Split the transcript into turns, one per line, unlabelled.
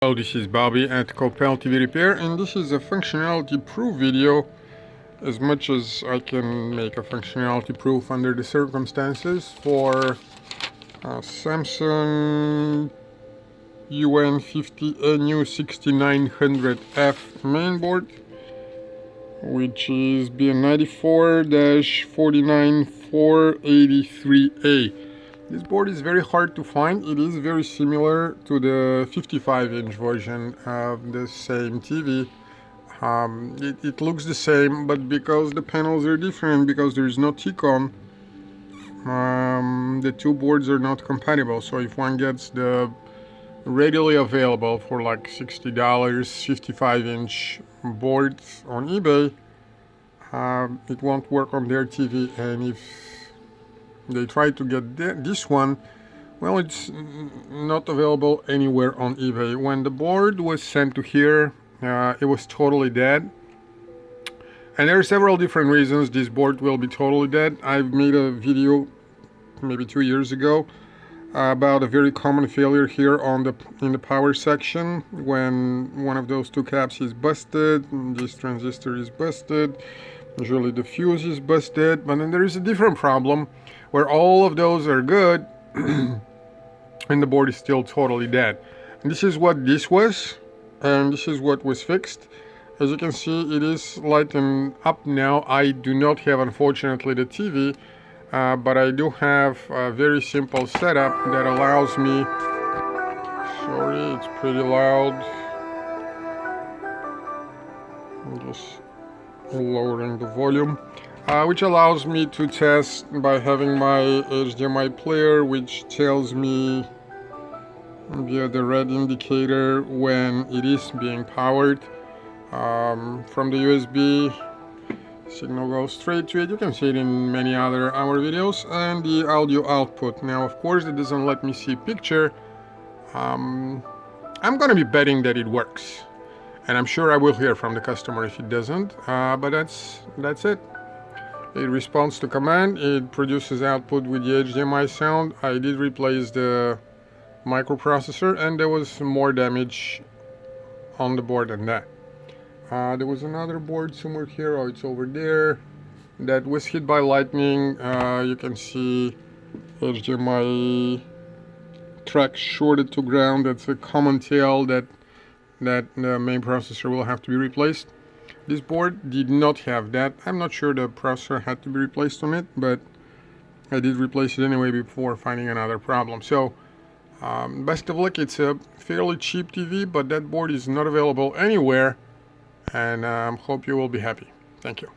Hello, this is Bobby at Copel TV Repair, and this is a functionality proof video, as much as I can make a functionality proof under the circumstances, for Samsung UN50NU6900F mainboard, which is Bn96-49483A. This board is very hard to find. It is very similar to the 55-inch version of the same TV. It looks the same, but because the panels are different, because there is no T-con, the two boards are not compatible. So if one gets the readily available for like $60 55-inch boards on eBay, it won't work on their TV. And if they try to get this one, well, it's not available anywhere on eBay. When the board was sent to here, it was totally dead. And there are several different reasons this board will be totally dead. I've made a video maybe 2 years ago about a very common failure here in the power section. When one of those two caps is busted, this transistor is busted, usually the fuse is busted. But then there is a different problem where all of those are good and the board is still totally dead. And this is what this was, and this is what was fixed. As you can see, it is lighting up now. I do not have, unfortunately, the TV, but I do have a very simple setup that allows me, sorry, it's pretty loud, I'm just lowering the volume, which allows me to test by having my HDMI player, which tells me via the red indicator when it is being powered. From the USB, signal goes straight to it. You can see it in many other our videos. And the audio output. Now, of course, it doesn't let me see picture. I'm gonna be betting that it works, and I'm sure I will hear from the customer if it doesn't. But that's it. It responds to command. It produces output with the HDMI sound. I did replace the microprocessor, and there was more damage on the board than that. There was another board somewhere here. Oh, it's over there. That was hit by lightning. You can see HDMI track shorted to ground. That's a common tell that the main processor will have to be replaced. This board did not have that. I'm not sure the processor had to be replaced on it, but I did replace it anyway before finding another problem. So best of luck. It's a fairly cheap TV, but that board is not available anywhere, and hope you will be happy. Thank you.